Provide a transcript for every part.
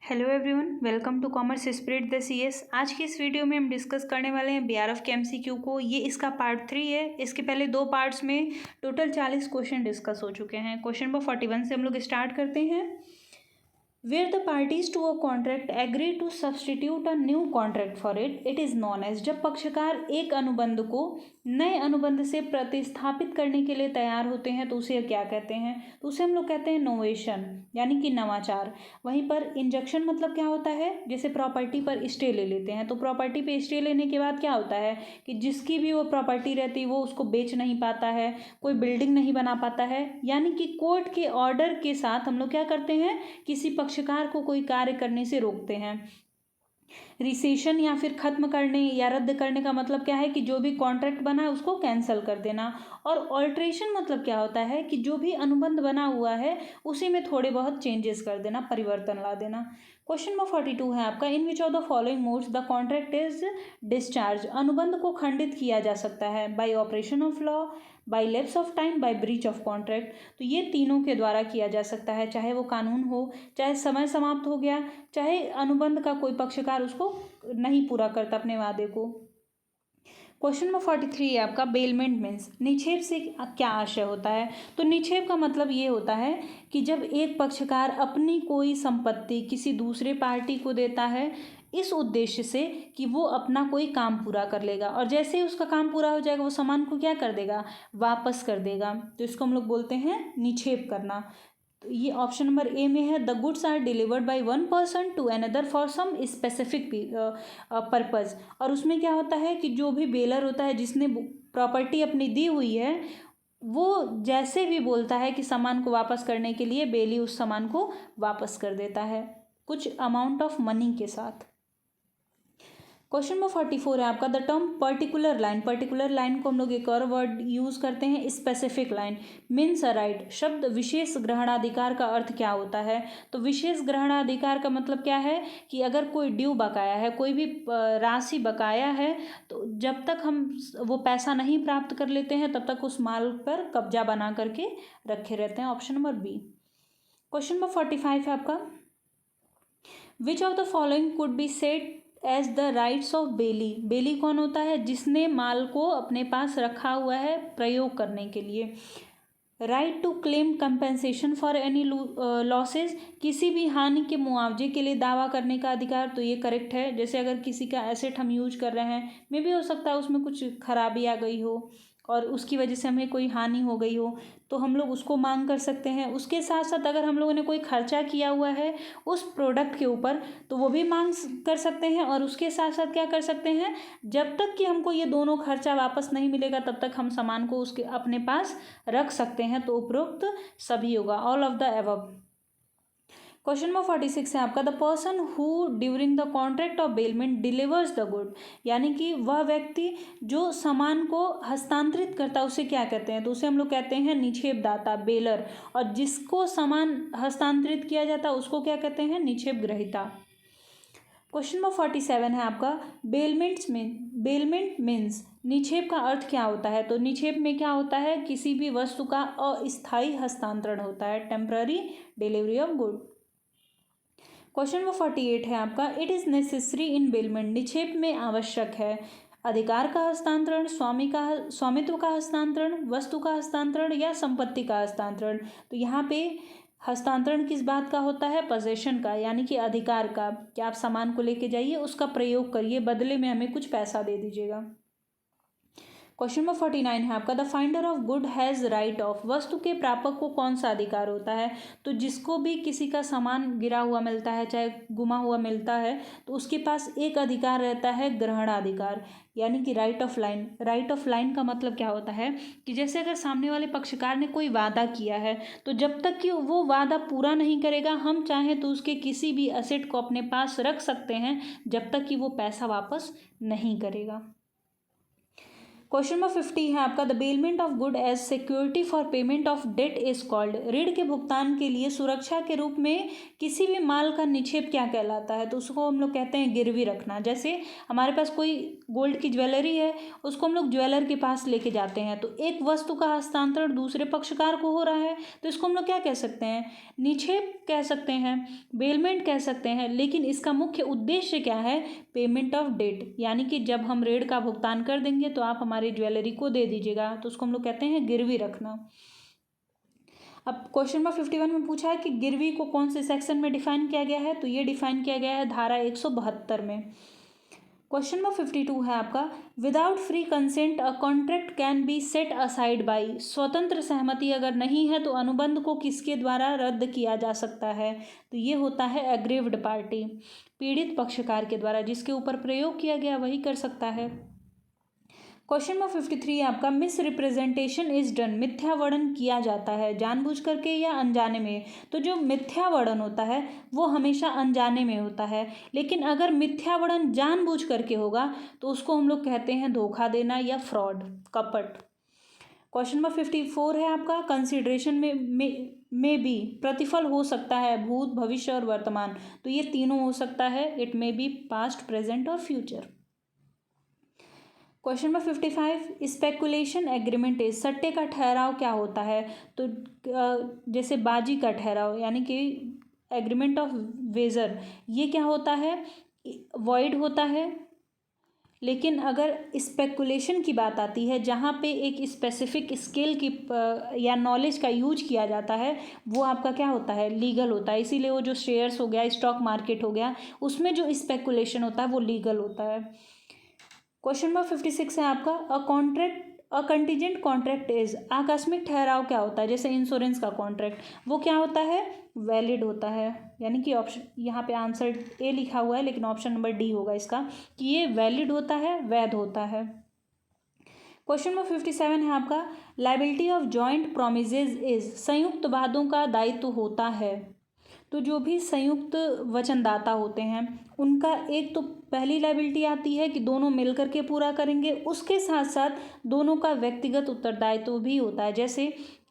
Hello everyone, welcome to commerce spirit the CS. आज की इस वीडियो में हम डिस्कस करने वाले हैं बीआरएफ के एमसीक्यू को। ये इसका पार्ट 3 है। इसके पहले 2 पार्ट्स में टोटल 40 क्वेश्चन डिस्कस हो चुके हैं। क्वेश्चन नंबर 41 से हम लोग स्टार्ट करते हैं। Where the parties to a contract agree to substitute a new contract for it, it is known as। जब पक्षकार एक अनुबंध को नए अनुबंध से प्रतिस्थापित करने के लिए तैयार होते हैं तो उसे क्या कहते हैं? तो उसे हम लोग कहते हैं नोवेशन, यानी कि नवाचार। वहीं पर इंजक्शन मतलब क्या होता है? जैसे प्रॉपर्टी पर स्टे ले लेते हैं तो प्रॉपर्टी पे स्टे लेने के बाद क्या होता है कि जिसकी भी वो प्रॉपर्टी रहती है वो उसको बेच नहीं पाता है, कोई बिल्डिंग नहीं बना पाता है। यानी कि कोर्ट के ऑर्डर के साथ हम लोग क्या करते हैं, किसी पक्षकार को कोई कार्य करने से रोकते हैं। रिसेशन या फिर खत्म करने या रद्द करने का मतलब क्या है कि जो भी कॉन्ट्रैक्ट बना है उसको कैंसिल कर देना। और ऑल्ट्रेशन मतलब क्या होता है कि जो भी अनुबंध बना हुआ है उसी में थोड़े बहुत चेंजेस कर देना, परिवर्तन ला देना। क्वेश्चन नंबर 42 है आपका, in which of the following modes the contract is discharge. अनुबंध को खंडित किया जा सकता है by operation of law, by lapse of time, by breach of contract. तो ये तीनों के द्वारा किया जा सकता है, चाहे वो कानून हो, चाहे समय समाप्त हो गया, चाहे अनुबंध का कोई पक्षकार उसको नहीं पूरा करता अपने वादे को। क्वेश्चन नंबर 43 है आपका, बेलमेंट मीन्स। निक्षेप से क्या आशय होता है? तो निक्षेप का मतलब ये होता है कि जब एक पक्षकार अपनी कोई संपत्ति किसी दूसरे पार्टी को देता है इस उद्देश्य से कि वो अपना कोई काम पूरा कर लेगा, और जैसे ही उसका काम पूरा हो जाएगा वो सामान को क्या कर देगा, वापस कर देगा। तो इसको हम लोग बोलते हैं निक्षेप करना। तो ये ऑप्शन नंबर ए में है, the goods are delivered by one person to another for some specific purpose. और उसमें क्या होता है कि जो भी बेलर होता है जिसने प्रॉपर्टी अपनी दी हुई है वो जैसे भी बोलता है कि सामान को वापस करने के लिए, बेली उस सामान को वापस कर देता है कुछ अमाउंट ऑफ मनी के साथ। क्वेश्चन नंबर 44 है आपका, the term particular line. Particular line को हम लोग एक और वर्ड यूज करते हैं, specific line. Means a right. शब्द विशेष ग्रहणाधिकार का अर्थ क्या होता है? तो विशेष ग्रहणाधिकार का मतलब क्या है कि अगर कोई ड्यू बकाया है, कोई भी राशि बकाया है, तो जब तक हम वो पैसा नहीं प्राप्त कर लेते हैं तब तक उस माल पर कब्जा बना करके रखे रहते हैं। Option number B. Question number 45 है आपका, which of the following could be said as the rights of bailee. Bailee कौन होता है? जिसने माल को अपने पास रखा हुआ है प्रयोग करने के लिए। Right to claim compensation for any losses. किसी भी हानि के मुआवजे के लिए दावा करने का अधिकार। तो ये करेक्ट है। जैसे अगर किसी का एसेट हम यूज कर रहे हैं, मे भी हो सकता है उसमें कुछ खराबी आ गई हो और उसकी वजह से हमें कोई हानि हो गई हो तो हम लोग उसको मांग कर सकते हैं। उसके साथ साथ अगर हम लोगों ने कोई खर्चा किया हुआ है उस प्रोडक्ट के ऊपर तो वो भी मांग कर सकते हैं। और उसके साथ साथ क्या कर सकते हैं, जब तक कि हमको ये दोनों खर्चा वापस नहीं मिलेगा तब तक हम सामान को उसके अपने पास रख सकते हैं। तो उपरोक्त सभी होगा, all of the above. Question number 46 है आपका, the person who during the contract of bailment delivers the good. यानी कि वह व्यक्ति जो सामान को हस्तांतरित करता है उसे क्या कहते हैं? तो उसे हम लोग कहते हैं निक्षेपदाता, बेलर। और जिसको सामान हस्तांतरित किया जाता है उसको क्या कहते हैं? निक्षेप ग्रहीता। क्वेश्चन नंबर 47 है आपका, बेलमेंट मीन्स। निक्षेप का अर्थ क्या होता है? तो निक्षेप में क्या होता है, किसी भी वस्तु का अस्थायी हस्तांतरण होता है, temporary delivery of good. Question number 48 है आपका, it is necessary in bailment. निक्षेप में आवश्यक है अधिकार का हस्तांतरण, स्वामित्व का हस्तांतरण, वस्तु का हस्तांतरण या संपत्ति का हस्तांतरण। तो यहाँ पे हस्तांतरण किस बात का होता है? पोजेशन का, यानी कि अधिकार का, कि आप सामान को लेके जाइए, उसका प्रयोग करिए, बदले में हमें कुछ पैसा दे दीजिएगा। क्वेश्चन नंबर 49 है आपका, the finder of good has right of. वस्तु के प्रापक को कौन सा अधिकार होता है? तो जिसको भी किसी का सामान गिरा हुआ मिलता है, चाहे गुमा हुआ मिलता है, तो उसके पास एक अधिकार रहता है, ग्रहणाधिकार, यानी कि right of line. Right of line का मतलब क्या होता है कि जैसे अगर सामने वाले पक्षकार ने कोई वादा किया है तो जब तक कि वो वादा पूरा नहीं करेगा हम चाहें तो उसके किसी भी असेट को अपने पास रख सकते हैं जब तक कि वो पैसा वापस नहीं करेगा। क्वेश्चन नंबर 50 है आपका, the bailment of good as security for payment of debt is called. ऋण के भुगतान के लिए सुरक्षा के रूप में किसी भी माल का निक्षेप क्या कहलाता है? तो उसको हम लोग कहते हैं गिरवी रखना। जैसे हमारे पास कोई गोल्ड की ज्वेलरी है, उसको हम लोग ज्वेलर के पास लेके जाते हैं, तो एक वस्तु का हस्तांतरण दूसरे पक्षकार को हो रहा है, तो इसको हम लोग क्या कह सकते हैं? निक्षेप कह सकते हैं, बेलमेंट कह सकते हैं। लेकिन इसका मुख्य उद्देश्य क्या है? पेमेंट ऑफ डेट, यानी कि जब हम ऋण का भुगतान कर देंगे तो आप हमारी ज्वेलरी को दे दीजिएगा, तो उसको हम लोग कहते हैं गिरवी रखना। अब क्वेश्चन नंबर 51 में पूछा है कि गिरवी को कौन से सेक्शन में डिफाइन किया गया है? तो ये डिफाइन किया गया है धारा 172 में। क्वेश्चन नंबर 52 है आपका, without free consent a contract can be set aside by. स्वतंत्र सहमति अगर नहीं है तो अनुबंध को किसके द्वारा रद्द किया जा सकता है? तो ये होता है एग्रीव्ड पार्टी, पीड़ित पक्षकार के द्वारा। जिसके ऊपर प्रयोग किया गया वही कर सकता है। क्वेश्चन नंबर 53 है आपका, मिस रिप्रेजेंटेशन इज डन। मिथ्या वर्णन किया जाता है जानबूझ करके या अनजाने में? तो जो मिथ्या वर्णन होता है वो हमेशा अनजाने में होता है, लेकिन अगर मिथ्या वर्णन जानबूझ करके होगा तो उसको हम लोग कहते हैं धोखा देना या फ्रॉड, कपट। क्वेश्चन नंबर 54 है आपका, कंसिडरेशन में भी प्रतिफल हो सकता है भूत, भविष्य और वर्तमान। तो ये तीनों हो सकता है, it may be past, present और future. Question number 55, speculation agreement is. सट्टे का ठहराव क्या होता है? तो जैसे बाजी का ठहराव, यानी कि एग्रीमेंट ऑफ वेजर, ये क्या होता है? वॉइड होता है। लेकिन अगर स्पेकुलेशन की बात आती है, जहाँ पे एक स्पेसिफिक स्किल की या नॉलेज का यूज किया जाता है, वो आपका क्या होता है? लीगल होता है। इसीलिए वो जो शेयर्स हो गया, स्टॉक मार्केट हो गया, उसमें जो स्पेकुलेशन होता है वो लीगल होता है। क्वेश्चन नंबर 56 है आपका, अ कंटीजेंट कॉन्ट्रैक्ट इज। आकस्मिक ठहराव क्या होता है? जैसे इंश्योरेंस का कॉन्ट्रैक्ट, वो क्या होता है? वैलिड होता है। यानी कि ऑप्शन, यहाँ पे आंसर ए लिखा हुआ है लेकिन ऑप्शन नंबर डी होगा इसका, कि ये वैलिड होता है, वैध होता है। क्वेश्चन नंबर 57 है आपका, liability of joint promises is. संयुक्त वादों का दायित्व होता है। तो जो भी संयुक्त वचनदाता होते हैं उनका एक तो पहली लायबिलिटी आती है कि दोनों मिलकर के पूरा करेंगे, उसके साथ साथ दोनों का व्यक्तिगत उत्तरदायित्व भी होता है। जैसे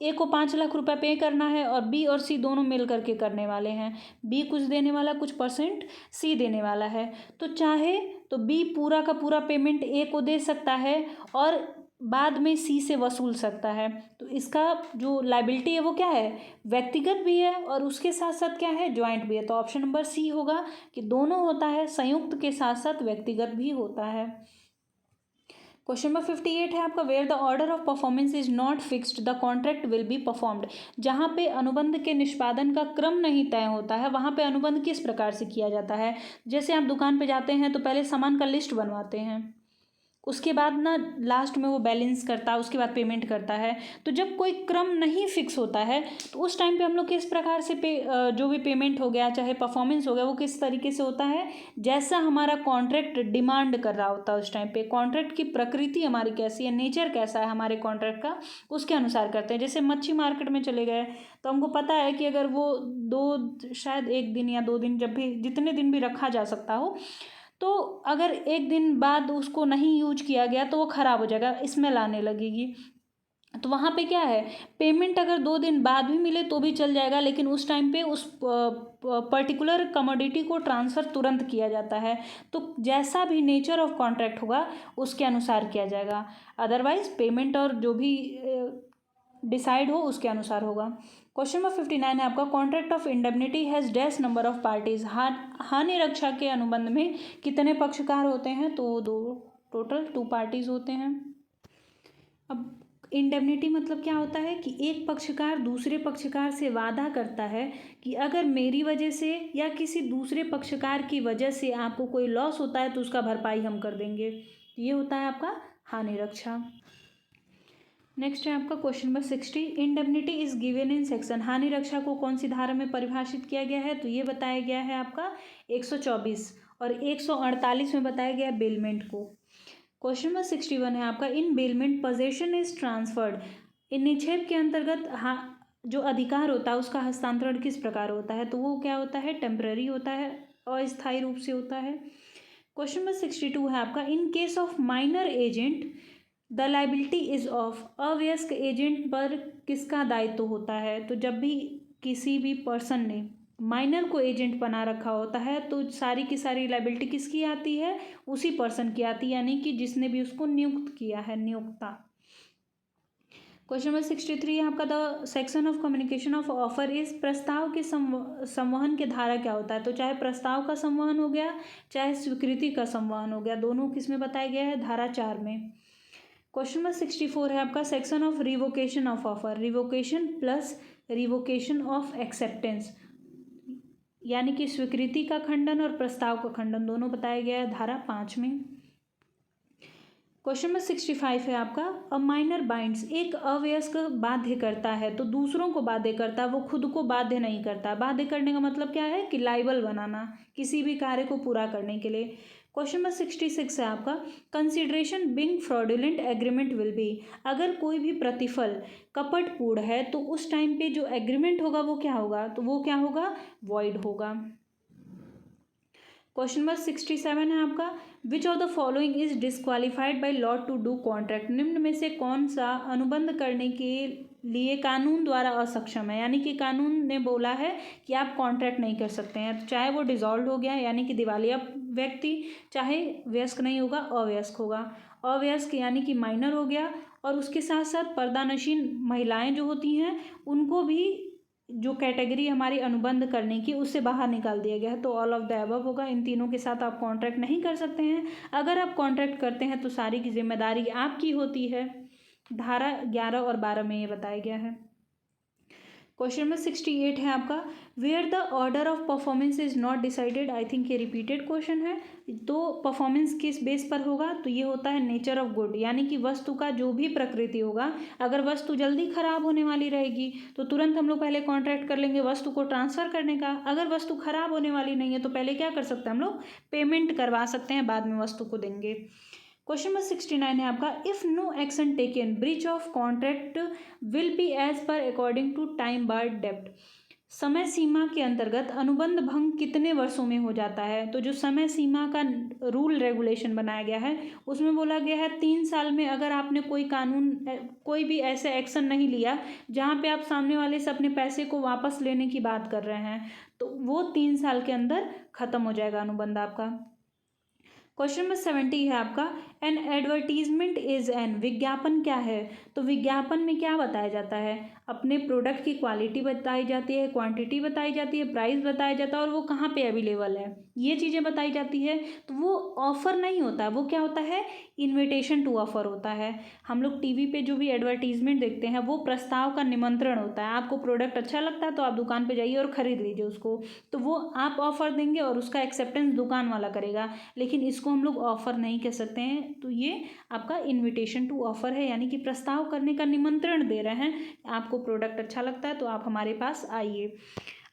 ए को 5 लाख रुपए पे करना है और बी और सी दोनों मिल करके करने वाले हैं। बी कुछ देने वाला, कुछ परसेंट सी देने वाला है, तो चाहे तो बी पूरा का पूरा पेमेंट ए को दे सकता है और बाद में सी से वसूल सकता है। तो इसका जो लायबिलिटी है वो क्या है? व्यक्तिगत भी है और उसके साथ साथ क्या है? जॉइंट भी है। तो ऑप्शन नंबर सी होगा कि दोनों होता है, संयुक्त के साथ साथ व्यक्तिगत भी होता है। क्वेश्चन नंबर 58 है आपका, where the order of performance is not fixed the contract will be performed. जहाँ पे अनुबंध के निष्पादन का क्रम नहीं तय होता है वहाँ पे अनुबंध किस प्रकार से किया जाता है? जैसे आप दुकान पे जाते हैं तो पहले सामान का लिस्ट बनवाते हैं, उसके बाद ना लास्ट में वो बैलेंस करता है, उसके बाद पेमेंट करता है। तो जब कोई क्रम नहीं फिक्स होता है तो उस टाइम पे हम लोग किस प्रकार से जो भी पेमेंट हो गया चाहे परफॉर्मेंस हो गया वो किस तरीके से होता है? जैसा हमारा कॉन्ट्रैक्ट डिमांड कर रहा होता है उस टाइम पे, कॉन्ट्रैक्ट की प्रकृति हमारी कैसी है, नेचर कैसा है हमारे कॉन्ट्रैक्ट का, उसके अनुसार करते हैं। जैसे मच्छी मार्केट में चले गए तो हमको पता है कि अगर वो शायद 1 दिन या 2 दिन, जब भी जितने दिन भी रखा जा सकता हो, तो अगर 1 दिन बाद उसको नहीं यूज किया गया तो वो ख़राब हो जाएगा, स्मेल आने लगेगी। तो वहाँ पे क्या है, पेमेंट अगर 2 दिन बाद भी मिले तो भी चल जाएगा, लेकिन उस टाइम पे उस पर्टिकुलर कमोडिटी को ट्रांसफ़र तुरंत किया जाता है। तो जैसा भी नेचर ऑफ कॉन्ट्रैक्ट होगा उसके अनुसार किया जाएगा, अदरवाइज पेमेंट और जो भी डिसाइड हो उसके अनुसार होगा। क्वेश्चन नंबर 59 है आपका, contract of indemnity has dash number of parties. हानि रक्षा के अनुबंध में कितने पक्षकार होते हैं? तो 2, टोटल 2 पार्टीज होते हैं। अब इंडेमनिटी मतलब क्या होता है कि एक पक्षकार दूसरे पक्षकार से वादा करता है कि अगर मेरी वजह से या किसी दूसरे पक्षकार की वजह से आपको कोई लॉस होता है तो उसका भरपाई हम कर देंगे। ये होता है आपका हानि रक्षा। नेक्स्ट है आपका question number 60, indemnity is given in section. हानि रक्षा को कौन सी धारा में परिभाषित किया गया है? तो ये बताया गया है आपका 124 और 148 में बताया गया है बेलमेंट को। क्वेश्चन नंबर 61 है आपका, इन बेलमेंट पोजेशन इज ट्रांसफर्ड। इन निक्षेप के अंतर्गत जो अधिकार होता है उसका हस्तांतरण किस प्रकार होता है? तो वो क्या होता है? टेम्पररी होता है, अस्थायी रूप से होता है। क्वेश्चन नंबर 62 है आपका, in case of minor agent the liability is of अवयस्क एजेंट पर किसका दायित्व होता है? तो जब भी किसी भी पर्सन ने माइनर को एजेंट बना रखा होता है तो सारी की सारी लाइबिलिटी किसकी आती है? उसी पर्सन की आती है, यानी कि जिसने भी उसको नियुक्त किया है, नियोक्ता। क्वेश्चन नंबर 63 है आपका, the section of communication of offer is, प्रस्ताव के संवहन के धारा क्या होता है? तो चाहे प्रस्ताव का संवहन हो गया, चाहे स्वीकृति का संवहन हो गया, दोनों किस में बताया गया है? धारा 4 में। क्वेश्चन नंबर 64 है आपका, section of revocation of offer, revocation plus revocation of acceptance, यानी कि स्वीकृति का खंडन और प्रस्ताव का खंडन, दोनों बताया गया है धारा 5 में। क्वेश्चन नंबर 65 है आपका, अ माइनर बाइंड्स, एक अवयस्क बाध्य करता है, तो दूसरों को बाध्य करता है, वो खुद को बाध्य नहीं करता। बाध्य करने का मतलब क्या है? कि लाइबल बनाना किसी भी कार्य को पूरा करने के लिए। क्वेश्चन नंबर 66 है आपका, consideration being fraudulent agreement will be, अगर कोई भी प्रतिफल कपटपूर्ण है तो उस टाइम पे जो एग्रीमेंट होगा वो क्या होगा? तो वो क्या होगा? वॉइड होगा। क्वेश्चन नंबर 67 है आपका, which of the following is disqualified by law to do contract, निम्न में से कौन सा अनुबंध करने के लिए कानून द्वारा असक्षम है? यानी कि कानून ने बोला है कि आप कॉन्ट्रैक्ट नहीं कर सकते हैं, चाहे वो डिसॉल्व हो गया यानी कि दिवालिया व्यक्ति, चाहे वयस्क नहीं होगा, अवयस्क होगा। अवयस्क यानी कि माइनर हो गया, और उसके साथ साथ पर्दानशीन महिलाएं जो होती हैं उनको भी जो कैटेगरी हमारी अनुबंध करने की उससे बाहर निकाल दिया गया है, तो ऑल ऑफ द अबव होगा। इन तीनों के साथ आप कॉन्ट्रैक्ट नहीं कर सकते हैं। अगर आप कॉन्ट्रैक्ट करते हैं तो सारी की जिम्मेदारी आपकी होती है। धारा 11 और 12 में ये बताया गया है। क्वेश्चन नंबर 68 है आपका, where the order of performance is not decided, I think ये रिपीटेड क्वेश्चन है। तो परफॉर्मेंस किस बेस पर होगा? तो ये होता है नेचर ऑफ गुड, यानी कि वस्तु का जो भी प्रकृति होगा, अगर वस्तु जल्दी खराब होने वाली रहेगी तो तुरंत हम लोग पहले कॉन्ट्रैक्ट कर लेंगे वस्तु को ट्रांसफ़र करने का। अगर वस्तु खराब होने वाली नहीं है तो पहले क्या कर सकते हैं हम लोग? पेमेंट करवा सकते हैं, बाद में वस्तु को देंगे। क्वेश्चन नंबर 69 है आपका, if no action taken breach of contract will be as per according to time bar डेप्ट, समय सीमा के अंतर्गत अनुबंध भंग कितने वर्षों में हो जाता है? तो जो समय सीमा का रूल रेगुलेशन बनाया गया है उसमें बोला गया है 3 साल में अगर आपने कोई भी ऐसे एक्शन नहीं लिया जहाँ पे आप सामने वाले से अपने पैसे को वापस लेने की बात कर रहे हैं, तो वो 3 साल के अंदर खत्म हो जाएगा अनुबंध आपका। क्वेश्चन नंबर 70 है आपका, एन एडवर्टीजमेंट इज एन, विज्ञापन क्या है? तो विज्ञापन में क्या बताया जाता है? अपने प्रोडक्ट की क्वालिटी बताई जाती है, क्वांटिटी बताई जाती है, प्राइस बताया जाता है और वो कहाँ पे अवेलेबल है, ये चीज़ें बताई जाती है। तो वो ऑफ़र नहीं होता, वो क्या होता है? इन्विटेशन टू ऑफ़र होता है। हम लोग टीवी पे जो भी एडवर्टीजमेंट देखते हैं वो प्रस्ताव का निमंत्रण होता है। आपको प्रोडक्ट अच्छा लगता है तो आप दुकान पे जाइए और ख़रीद लीजिए उसको, तो वो आप ऑफ़र देंगे और उसका एक्सेप्टेंस दुकान वाला करेगा, लेकिन इसको हम लोग ऑफ़र नहीं कह सकते हैं। तो ये आपका इन्विटेशन टू ऑफ़र है, यानी कि प्रस्ताव करने का निमंत्रण दे रहे हैं। आपको प्रोडक्ट अच्छा लगता है तो आप हमारे पास आइए।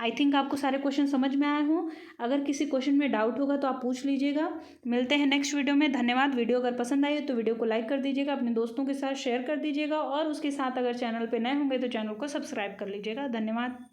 आई थिंक आपको सारे क्वेश्चन समझ में आए हों। अगर किसी क्वेश्चन में डाउट होगा तो आप पूछ लीजिएगा। मिलते हैं नेक्स्ट वीडियो में। धन्यवाद। वीडियो अगर पसंद आई तो वीडियो को लाइक कर दीजिएगा, अपने दोस्तों के साथ शेयर कर दीजिएगा और उसके साथ अगर चैनल पे नए होंगे तो चैनल को सब्सक्राइब कर लीजिएगा। धन्यवाद।